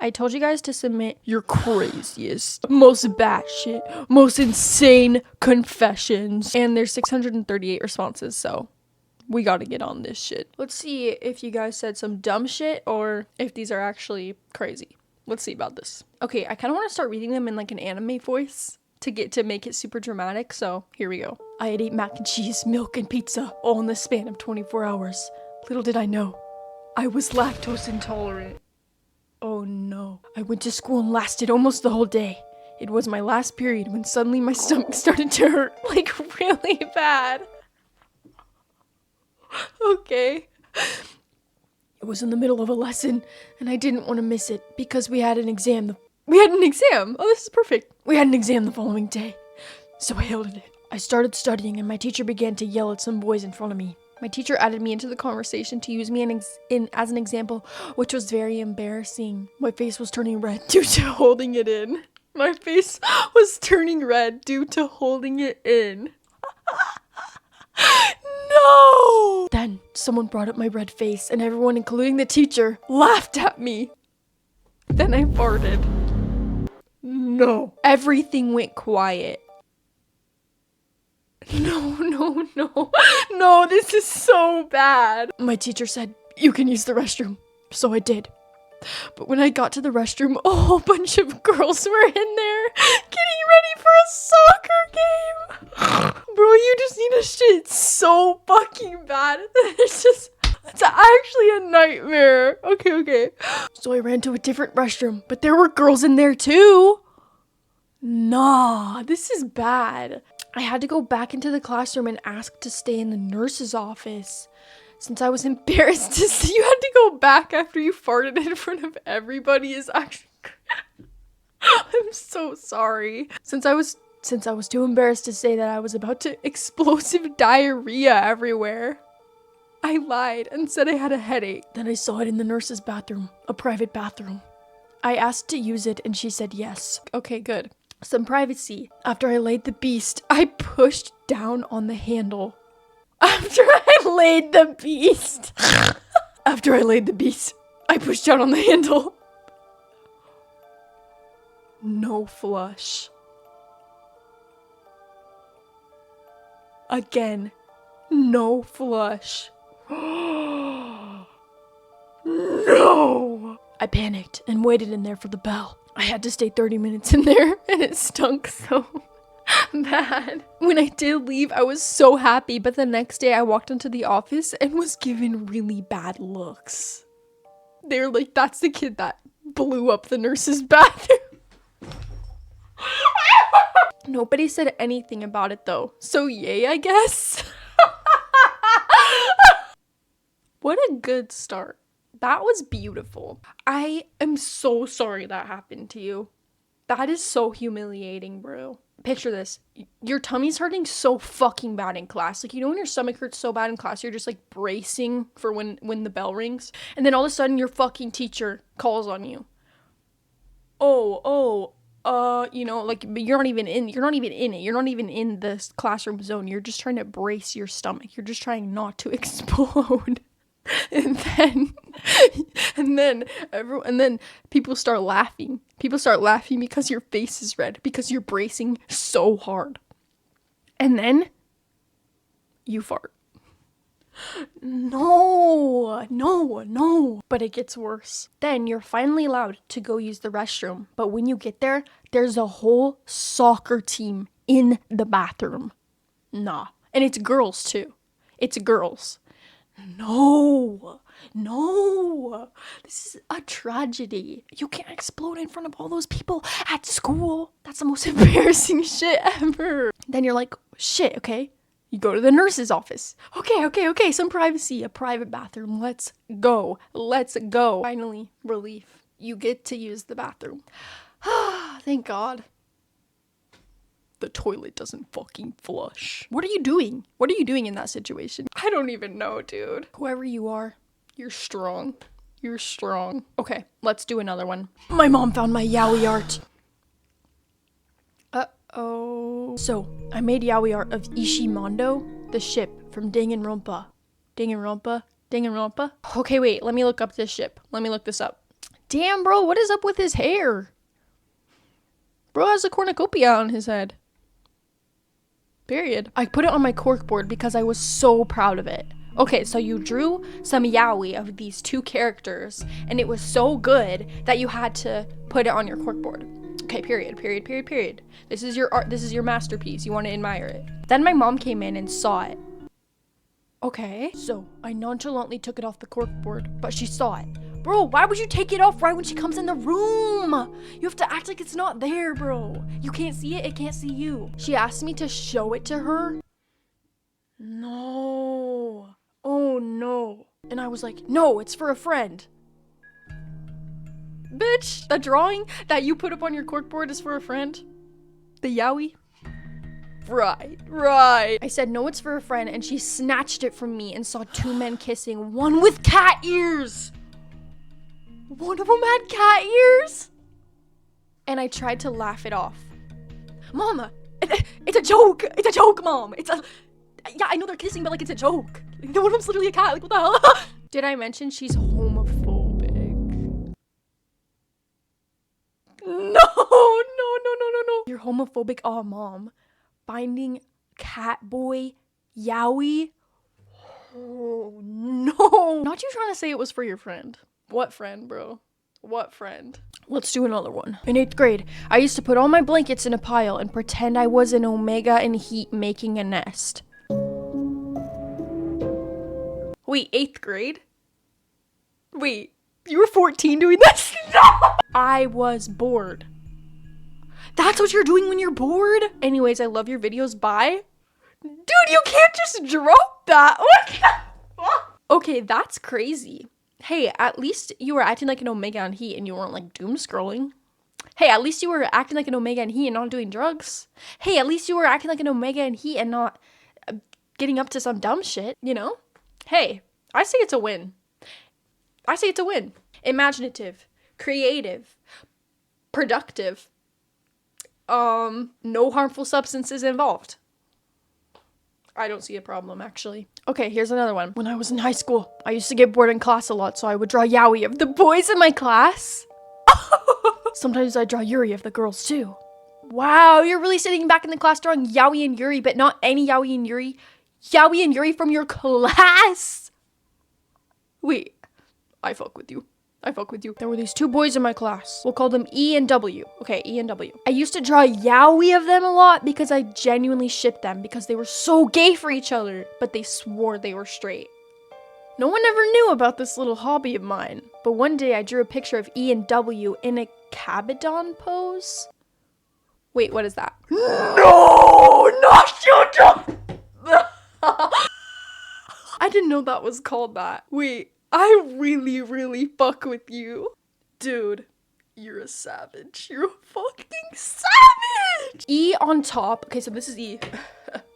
I told you guys to submit your craziest, most batshit, most insane confessions. And there's 638 responses, so we gotta get on this shit. Let's see if you guys said some dumb shit or if these are actually crazy. Let's see about this. Okay, I kind of want to start reading them in like an anime voice to make it super dramatic, so here we go. I had ate mac and cheese, milk, and pizza all in the span of 24 hours. Little did I know, I was lactose intolerant. Oh no. I went to school and lasted almost the whole day. It was my last period when suddenly my stomach started to hurt, like really bad. Okay. It was in the middle of a lesson, and I didn't want to miss it because we had an exam. Oh, this is perfect. We had an exam the following day, so I hated it. I started studying, and my teacher began to yell at some boys in front of me. My teacher added me into the conversation to use me as an example, which was very embarrassing. My face was turning red due to holding it in. My face was turning red due to holding it in. No! Then someone brought up my red face, and everyone, including the teacher, laughed at me. Then I farted. No. Everything went quiet. No, this is so bad. My teacher said, you can use the restroom. So I did. But when I got to the restroom, a whole bunch of girls were in there getting ready for a soccer game. Bro, you just need a shit so fucking bad. It's actually a nightmare. Okay. So I ran to a different restroom, but there were girls in there too. Nah, this is bad. I had to go back into the classroom and ask to stay in the nurse's office. Since I was embarrassed to see you had to go back after you farted in front of everybody is actually I'm so sorry. Since I was too embarrassed to say that I was about to explosive diarrhea everywhere, I lied and said I had a headache. Then I saw it in the nurse's bathroom, a private bathroom. I asked to use it and she said yes. Okay, good. Some privacy. After I laid the beast, I pushed down on the handle. After I laid the beast, I pushed down on the handle. No flush. Again, no flush. No! I panicked and waited in there for the bell. I had to stay 30 minutes in there, and it stunk so bad. When I did leave, I was so happy, but the next day I walked into the office and was given really bad looks. They're like, that's the kid that blew up the nurse's bathroom. Nobody said anything about it though, so yay, I guess. What a good start. That was beautiful. I am so sorry that happened to you. That is so humiliating, bro. Picture this. Your tummy's hurting so fucking bad in class. Like, you know when your stomach hurts so bad in class, you're just like bracing for when the bell rings? And then all of a sudden your fucking teacher calls on you. You know, like, but you're not even in it. You're not even in this classroom zone. You're just trying to brace your stomach. You're just trying not to explode. And then people start laughing. People start laughing because your face is red, because you're bracing so hard. And then you fart. No. But it gets worse. Then you're finally allowed to go use the restroom. But when you get there, there's a whole soccer team in the bathroom. Nah. And it's girls too. It's girls. No, this is a tragedy. You can't explode in front of all those people at school. That's the most embarrassing shit ever. Then you're like, shit, okay. You go to the nurse's office. Okay, some privacy, a private bathroom. Let's go. Finally, relief. You get to use the bathroom. Thank God. The toilet doesn't fucking flush. What are you doing? What are you doing in that situation? I don't even know, dude. Whoever you are, you're strong. You're strong. Okay, let's do another one. My mom found my YAOI art. Uh-oh. So, I made YAOI art of Ishimondo, the ship from Danganronpa. Danganronpa? Okay, wait, let me look up this ship. Let me look this up. Damn, bro, what is up with his hair? Bro has a cornucopia on his head. Period. I put it on my corkboard because I was so proud of it. Okay, so you drew some yaoi of these two characters, and it was so good that you had to put it on your corkboard. Okay, period. This is your art, this is your masterpiece. You want to admire it. Then my mom came in and saw it. Okay, so I nonchalantly took it off the corkboard, but she saw it. Bro, why would you take it off right when she comes in the room? You have to act like it's not there, bro. You can't see it can't see you. She asked me to show it to her. No. Oh no. And I was like, no, it's for a friend. Bitch, the drawing that you put up on your corkboard is for a friend? The yaoi? Right. I said, no, it's for a friend, and she snatched it from me and saw two men kissing, one with cat ears. One of them had cat ears. And I tried to laugh it off. Mama, it's a joke. It's a joke, Mom. Yeah, I know they're kissing, but like, it's a joke. Like, one of them's literally a cat. Like, what the hell? Did I mention she's homophobic? No. You're homophobic. Oh, Mom. Finding cat boy yaoi? Oh, no. Not you trying to say it was for your friend. What friend, bro? What friend? Let's do another one. In 8th grade, I used to put all my blankets in a pile and pretend I was an omega in heat making a nest. Wait, 8th grade? Wait, you were 14 doing this? No! I was bored. That's what you're doing when you're bored? Anyways, I love your videos. Bye. Dude, you can't just drop that. What the fuck? Okay, that's crazy. Hey, at least you were acting like an omega in heat and you weren't like doom scrolling. Hey, at least you were acting like an omega in heat and not doing drugs. Hey, at least you were acting like an omega in heat and not getting up to some dumb shit, you know? Hey, I say it's a win. Imaginative, creative, productive, no harmful substances involved. I don't see a problem, actually. Okay, here's another one. When I was in high school, I used to get bored in class a lot, so I would draw yaoi of the boys in my class. Sometimes I'd draw yuri of the girls, too. Wow, you're really sitting back in the class drawing yaoi and yuri, but not any yaoi and yuri. Yaoi and yuri from your class. Wait, I fuck with you. There were these two boys in my class. We'll call them E and W. Okay, E and W. I used to draw yaoi of them a lot because I genuinely shipped them because they were so gay for each other, but they swore they were straight. No one ever knew about this little hobby of mine, but one day I drew a picture of E and W in a kabedon pose. Wait, what is that? No, not you. I didn't know that was called that. Wait. I really fuck with you. Dude, you're a savage. You're a fucking savage! E on top. Okay, so this is E.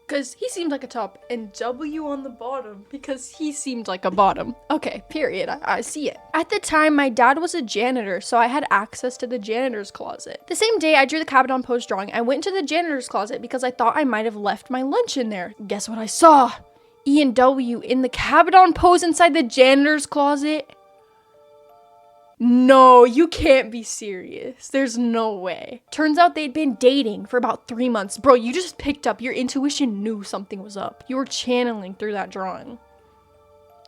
Because he seemed like a top. And W on the bottom. Because he seemed like a bottom. Okay, period. I see it. At the time, my dad was a janitor, so I had access to the janitor's closet. The same day I drew the kabedon pose drawing, I went into the janitor's closet because I thought I might have left my lunch in there. Guess what I saw? E and W in the kabedon pose inside the janitor's closet? No, you can't be serious. There's no way. Turns out they'd been dating for about 3 months. Bro, you just picked up. Your intuition knew something was up. You were channeling through that drawing.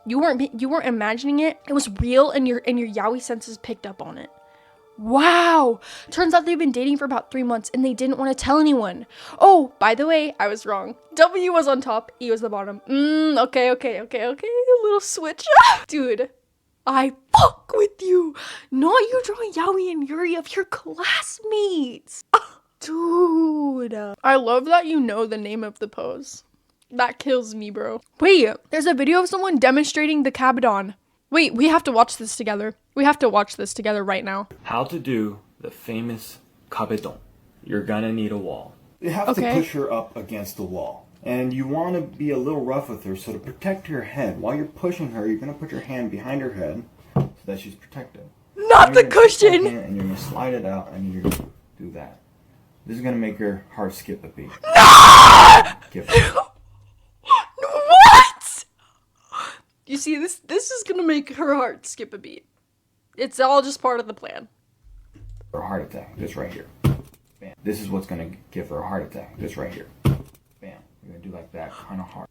You weren't imagining it. It was real, and your yaoi senses picked up on it. Wow! Turns out they've been dating for about 3 months and they didn't want to tell anyone. Oh, by the way, I was wrong. W was on top, E was the bottom. Okay. A little switch. Dude, I fuck with you. Not you drawing yaoi and yuri of your classmates. Dude. I love that you know the name of the pose. That kills me, bro. Wait, there's a video of someone demonstrating the kabedon. Wait, we have to watch this together. We have to watch this together right now. How to do the famous kabedon. You're gonna need a wall. You have to push her up against the wall. And you want to be a little rough with her, so to protect her head, while you're pushing her, you're gonna put your hand behind her head so that she's protected. Not the cushion! And you're gonna slide it out and you're gonna do that. This is gonna make her heart skip a beat. No! What? You see, this is gonna make her heart skip a beat. It's all just part of the plan. Or a heart attack. This right here. Bam. This is what's gonna give her a heart attack. This right here. Bam. You're gonna do like that, kind of hard.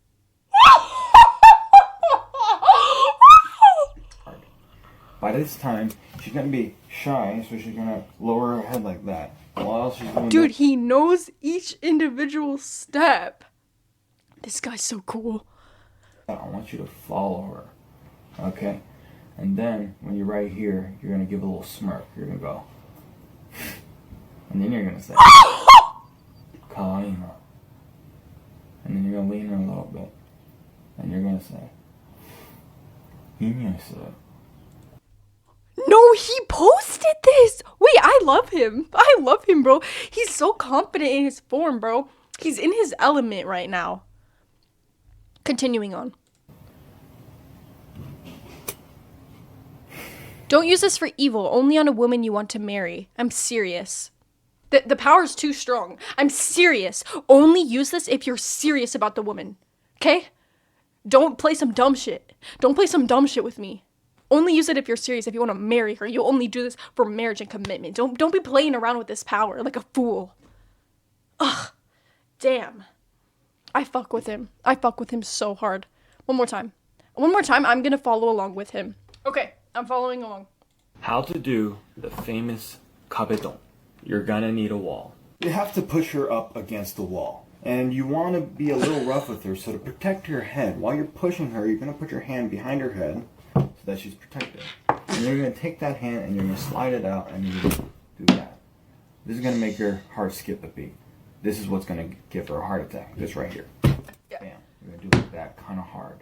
By this time, she's gonna be shy, so she's gonna lower her head like that. While she's doing Dude, he knows each individual step. This guy's so cool. I want you to follow her. Okay? And then, when you're right here, you're gonna give a little smirk. You're gonna go. And then you're gonna say, Kalina. And then you're gonna lean her a little bit. And you're gonna say, Inyasa. No, he posted this. Wait, I love him. I love him, bro. He's so confident in his form, bro. He's in his element right now. Continuing on. Don't use this for evil, only on a woman you want to marry. I'm serious. The power's too strong. I'm serious. Only use this if you're serious about the woman. Okay? Don't play some dumb shit. Don't play some dumb shit with me. Only use it if you're serious. If you want to marry her, you only do this for marriage and commitment. Don't be playing around with this power like a fool. Ugh. Damn. I fuck with him. I fuck with him so hard. One more time. One more time, I'm gonna follow along with him. Okay, I'm following along. How to do the famous kabedon. You're gonna need a wall. You have to push her up against the wall. And you want to be a little rough with her, so to protect her head, while you're pushing her, you're going to put your hand behind her head so that she's protected. And you're going to take that hand and you're going to slide it out and you're going to do that. This is going to make her heart skip a beat. This is what's going to give her a heart attack. This right here. Bam. You're going to do like that, kind of hard.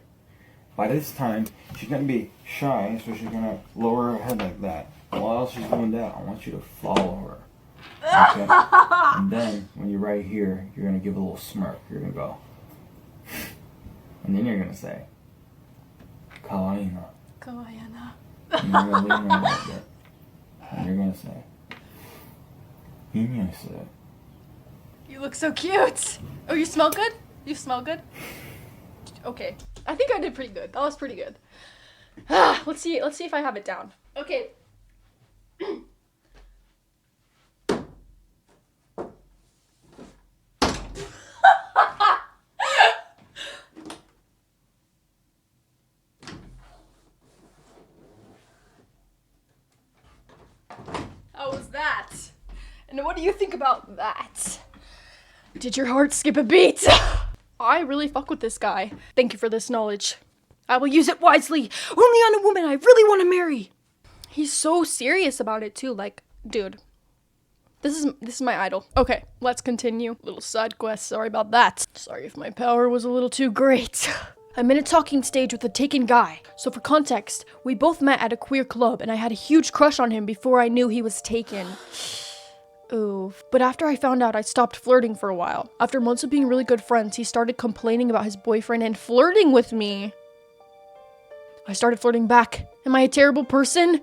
By this time, she's going to be shy, so she's going to lower her head like that. While she's doing that, I want you to follow her. Okay? And then, when you're right here, you're going to give a little smirk. You're going to go. And then you're going to say, Kawaii-na. Kawaii-na. And you're going to lean her a little bit. And you're going to say, Inyasa. You look so cute. Oh, you smell good? You smell good? Okay. I think I did pretty good. That was pretty good. Let's see if I have it down. Okay. How was that? And what do you think about that? Did your heart skip a beat? I really fuck with this guy. Thank you for this knowledge. I will use it wisely. Only on a woman I really want to marry. He's so serious about it too. Like, dude, this is my idol. Okay, let's continue. Little side quest. Sorry about that. Sorry if my power was a little too great. I'm in a talking stage with a taken guy. So for context, we both met at a queer club and I had a huge crush on him before I knew he was taken. Ooh. But after I found out, I stopped flirting for a while. After months of being really good friends, he started complaining about his boyfriend and flirting with me. I started flirting back. Am I a terrible person?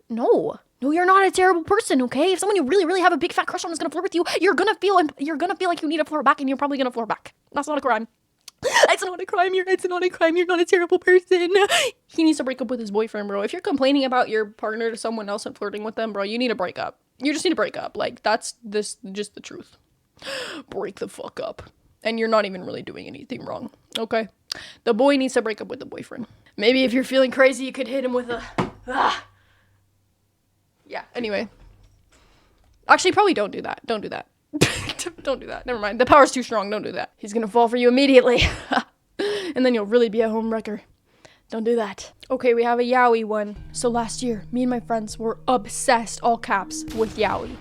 No. No, you're not a terrible person, okay? If someone you really, really have a big fat crush on is gonna flirt with you, you're gonna feel like you need to flirt back, and you're probably gonna flirt back. That's not a crime. It's not a crime. It's not a crime. You're not a terrible person. He needs to break up with his boyfriend, bro. If you're complaining about your partner to someone else and flirting with them, bro, you need to break up. You just need to break up. Like, that's just the truth. Break the fuck up. And you're not even really doing anything wrong, okay? The boy needs to break up with the boyfriend. Maybe if you're feeling crazy, you could hit him with a... Yeah, anyway. Actually, probably don't do that. Don't do that. Don't do that. Never mind. The power's too strong. Don't do that. He's gonna fall for you immediately. And then you'll really be a home wrecker. Don't do that. Okay, we have a YAOI one. So last year, me and my friends were obsessed, all caps, with YAOI.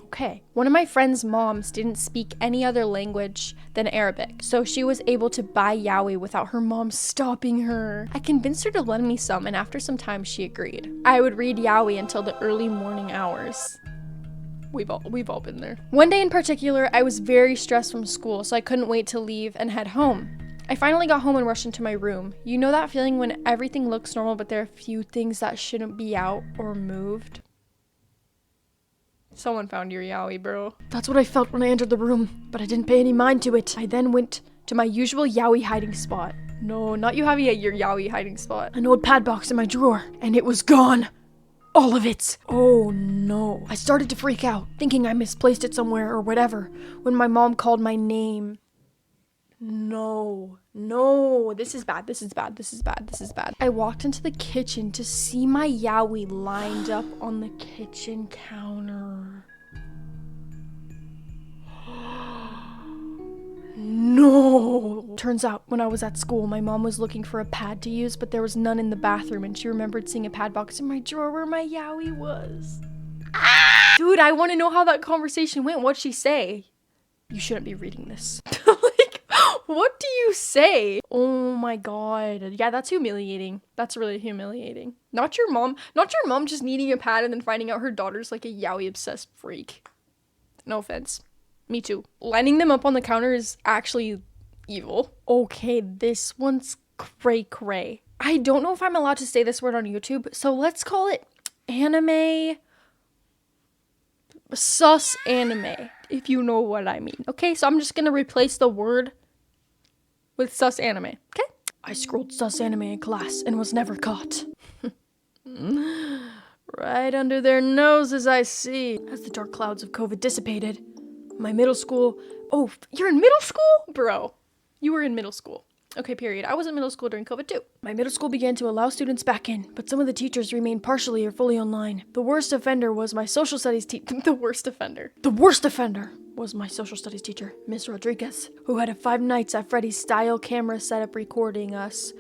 Okay. One of my friend's moms didn't speak any other language than Arabic, so she was able to buy YAOI without her mom stopping her. I convinced her to lend me some, and after some time, she agreed. I would read YAOI until the early morning hours. We've all been there. One day in particular, I was very stressed from school, so I couldn't wait to leave and head home. I finally got home and rushed into my room. You know that feeling when everything looks normal, but there are a few things that shouldn't be out or moved? Someone found your YAOI, bro. That's what I felt when I entered the room, but I didn't pay any mind to it. I then went to my usual YAOI hiding spot. No, not you having your YAOI hiding spot. An old pad box in my drawer, and it was gone. all of it. Oh no. I started to freak out, thinking I misplaced it somewhere or whatever, when my mom called my name. No, this is bad. I walked into the kitchen to see my YAOI lined up on the kitchen counter. No! Turns out, when I was at school, my mom was looking for a pad to use, but there was none in the bathroom, and she remembered seeing a pad box in my drawer where my YAOI was. Dude, I want to know how that conversation went. What'd she say? You shouldn't be reading this. Like, what do you say? Oh my god. Yeah, that's humiliating. That's really humiliating. Not your mom just needing a pad and then finding out her daughter's like a YAOI obsessed freak. No offense. Me too. Lining them up on the counter is actually evil. Okay, this one's cray. I don't know if I'm allowed to say this word on YouTube, so let's call it anime. Sus anime, if you know what I mean. Okay, so I'm just gonna replace the word with sus anime, okay? I scrolled sus anime in class and was never caught. Right under their noses, I see. As the dark clouds of COVID dissipated, my middle school... Oh, you're in middle school? Bro, you were in middle school. Okay, period. I was in middle school during COVID too. My middle school began to allow students back in, but some of the teachers remained partially or fully online. The worst offender was my social studies teacher. The worst offender was my social studies teacher, Miss Rodriguez, who had a 5 Nights at Freddy's style camera setup recording us.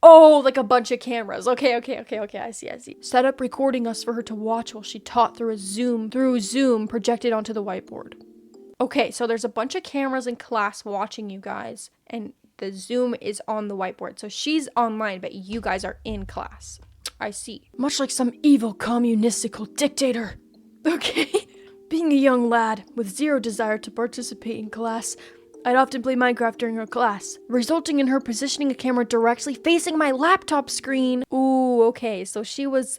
Oh, like a bunch of cameras. Okay, I see. Set up recording us for her to watch while she taught through Zoom projected onto the whiteboard. Okay, so there's a bunch of cameras in class watching you guys, and the Zoom is on the whiteboard. So she's online, but you guys are in class. I see. Much like some evil communistical dictator. Okay. Being a young lad with zero desire to participate in class, I'd often play Minecraft during her class, resulting in her positioning a camera directly facing my laptop screen. Ooh, okay, so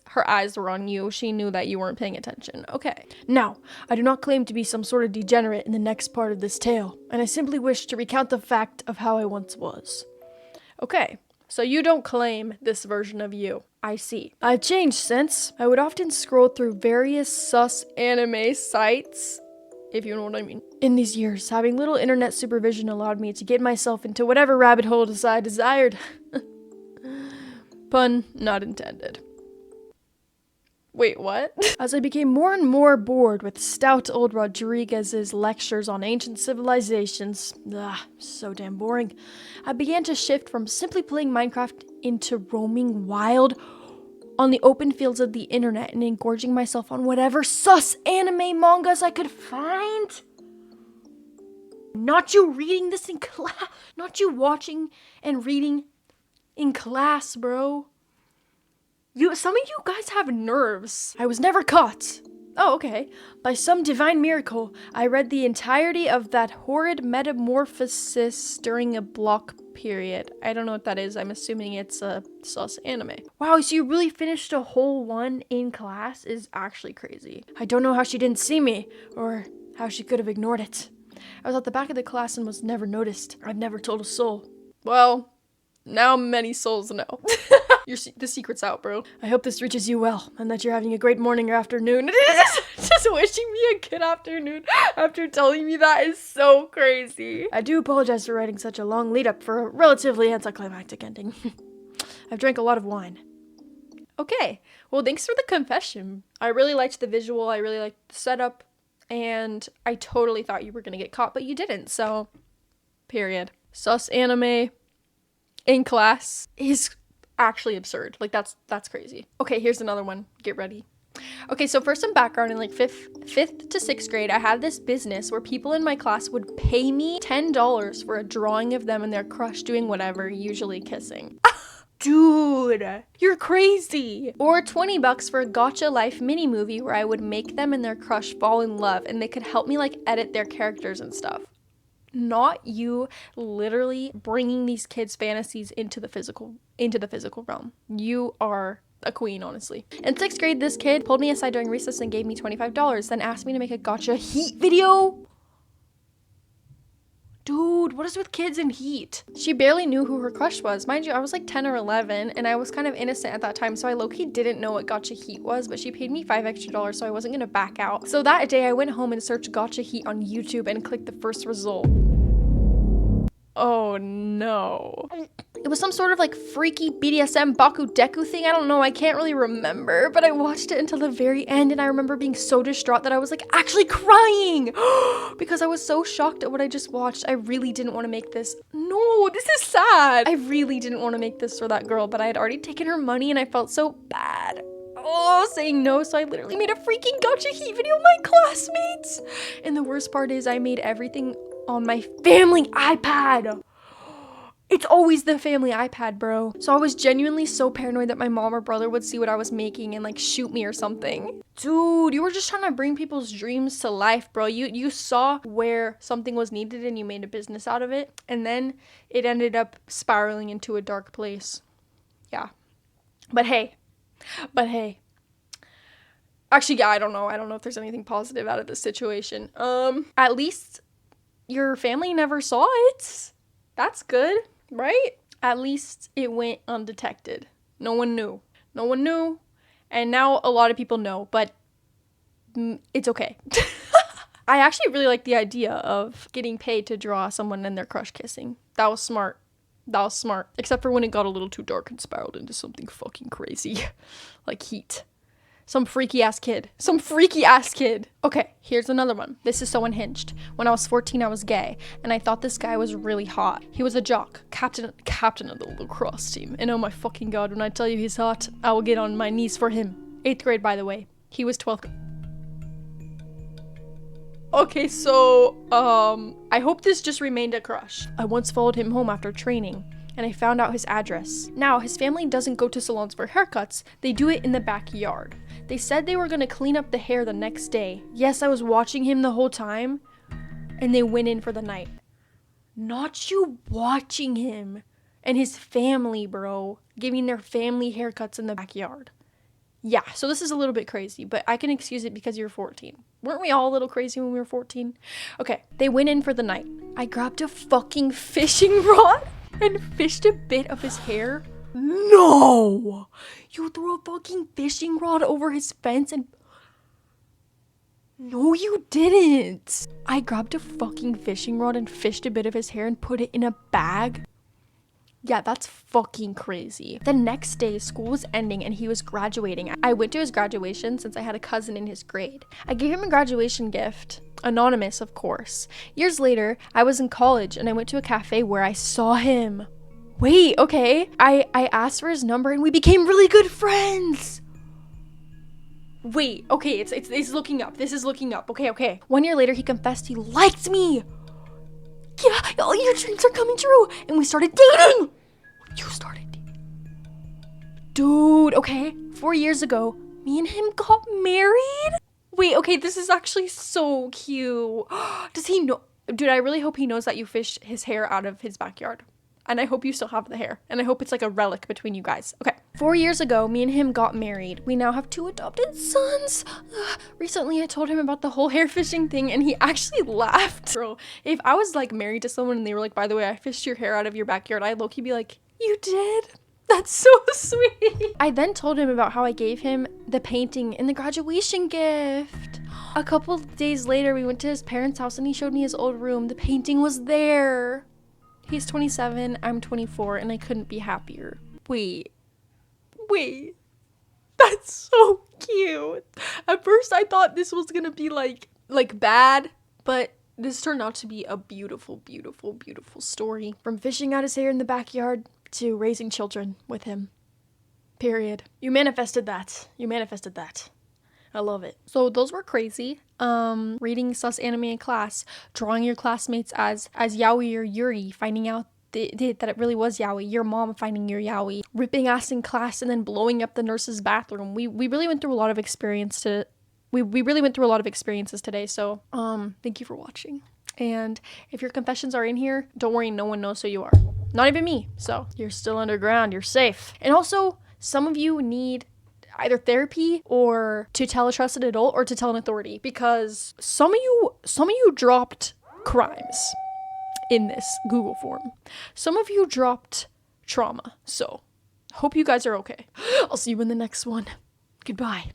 her eyes were on you. She knew that you weren't paying attention. Okay. Now, I do not claim to be some sort of degenerate in the next part of this tale, and I simply wish to recount the fact of how I once was. Okay, so you don't claim this version of you. I see. I've changed since. I would often scroll through various sus anime sites, if you know what I mean. In these years, having little internet supervision allowed me to get myself into whatever rabbit holes I desired. Pun not intended. Wait, what? As I became more and more bored with stout old Rodriguez's lectures on ancient civilizations, so damn boring, I began to shift from simply playing Minecraft into roaming wild on the open fields of the internet and engorging myself on whatever sus anime mangas I could find. Not you reading this in class. Not you watching and reading in class, bro. Some of you guys have nerves. I was never caught. Oh, okay. By some divine miracle, I read the entirety of that horrid metamorphosis during a block period. I don't know what that is. I'm assuming it's a sus anime. Wow, so you really finished a whole one in class is actually crazy. I don't know how she didn't see me, or how she could have ignored it. I was at the back of the class and was never noticed. I'd never told a soul. Well, now many souls know. The secret's out, bro. I hope this reaches you well, and that you're having a great morning or afternoon. Just wishing me a good afternoon after telling me that is so crazy. I do apologize for writing such a long lead up for a relatively anticlimactic ending. I've drank a lot of wine. Okay, well thanks for the confession. I really liked the visual, I really liked the setup, and I totally thought you were gonna get caught, but you didn't, so period. Sus anime in class is actually absurd. Like that's crazy. Okay, here's another one. Get ready. Okay, so for some background, in like fifth to 6th grade, I had this business where people in my class would pay me $10 for a drawing of them and their crush doing whatever, usually kissing. Dude, you're crazy. Or $20 for a gacha life mini movie where I would make them and their crush fall in love and they could help me like edit their characters and stuff. Not you literally bringing these kids' fantasies into the physical realm. You are a queen, honestly. In 6th grade, this kid pulled me aside during recess and gave me $25, then asked me to make a gacha heat video. Dude, what is with kids and heat? She barely knew who her crush was. Mind you, I was like 10 or 11 and I was kind of innocent at that time, so I low-key didn't know what gacha heat was, but she paid me $5 extra, so I wasn't gonna back out. So that day I went home and searched gacha heat on YouTube and clicked the first result. Oh no. It was some sort of like freaky BDSM Baku Deku thing. I don't know. I can't really remember, but I watched it until the very end and I remember being so distraught that I was like actually crying because I was so shocked at what I just watched. I really didn't want to make this. No, this is sad. I really didn't want to make this for that girl, but I had already taken her money and I felt so bad. Oh, saying no, so I literally made a freaking gacha heat video with my classmates. And the worst part is I made everything on my family iPad. It's always the family iPad, bro. So I was genuinely so paranoid that my mom or brother would see what I was making and like shoot me or something. Dude, you were just trying to bring people's dreams to life, bro. You saw where something was needed and you made a business out of it. And then it ended up spiraling into a dark place. Yeah. But hey. Actually, yeah, I don't know if there's anything positive out of this situation. At least your family never saw it. That's good, right? At least it went undetected. No one knew. And now a lot of people know, but it's okay. I actually really like the idea of getting paid to draw someone and their crush kissing. That was smart. Except for when it got a little too dark and spiraled into something fucking crazy. Like heat. Some freaky ass kid. Okay, here's another one. This is so unhinged. When I was 14, I was gay, and I thought this guy was really hot. He was a jock, captain of the lacrosse team. And oh my fucking god, when I tell you he's hot, I will get on my knees for him. 8th grade, by the way. He was 12th. Okay, so, I hope this just remained a crush. I once followed him home after training, and I found out his address. Now, his family doesn't go to salons for haircuts, they do it in the backyard. They said they were gonna clean up the hair the next day. Yes, I was watching him the whole time, and they went in for the night. Not you watching him and his family, bro, giving their family haircuts in the backyard. Yeah, so this is a little bit crazy, but I can excuse it because you're 14. Weren't we all a little crazy when we were 14? Okay, they went in for the night. I grabbed a fucking fishing rod and fished a bit of his hair. No! You threw a fucking fishing rod over his fence and... No, you didn't! I grabbed a fucking fishing rod and fished a bit of his hair and put it in a bag. Yeah, that's fucking crazy. The next day, school was ending and he was graduating. I went to his graduation since I had a cousin in his grade. I gave him a graduation gift. Anonymous, of course. Years later, I was in college and I went to a cafe where I saw him. Wait, okay. I asked for his number and we became really good friends. Wait, okay, it's looking up. This is looking up. Okay. 1 year later, he confessed he liked me. Yeah, all your dreams are coming true. And we started dating. You started dating. Dude, okay. 4 years ago, me and him got married. Wait, okay, this is actually so cute. Does he know? Dude, I really hope he knows that you fished his hair out of his backyard. And I hope you still have the hair. And I hope it's like a relic between you guys. Okay. 4 years ago, me and him got married. We now have 2 adopted sons. Recently, I told him about the whole hair fishing thing and he actually laughed. Bro, if I was like married to someone and they were like, by the way, I fished your hair out of your backyard, I'd low-key be like, you did? That's so sweet. I then told him about how I gave him the painting in the graduation gift. A couple days later, we went to his parents' house and he showed me his old room. The painting was there. He's 27, I'm 24, and I couldn't be happier. Wait. That's so cute. At first, I thought this was gonna be like bad, but this turned out to be a beautiful, beautiful, beautiful story. From fishing out his hair in the backyard to raising children with him. Period. You manifested that. I love it. So those were crazy. Reading sus anime in class, drawing your classmates as YAOI or Yuri, finding out that it really was YAOI, your mom finding your YAOI, ripping ass in class and then blowing up the nurse's bathroom. We really went through a lot of experience we really went through a lot of experiences today. So thank you for watching. And if your confessions are in here, don't worry, no one knows who you are. Not even me. So you're still underground, you're safe. And also, some of you need either therapy or to tell a trusted adult or to tell an authority, because some of you dropped crimes in this Google form. Some of you dropped trauma, so hope you guys are okay. I'll see you in the next one. Goodbye.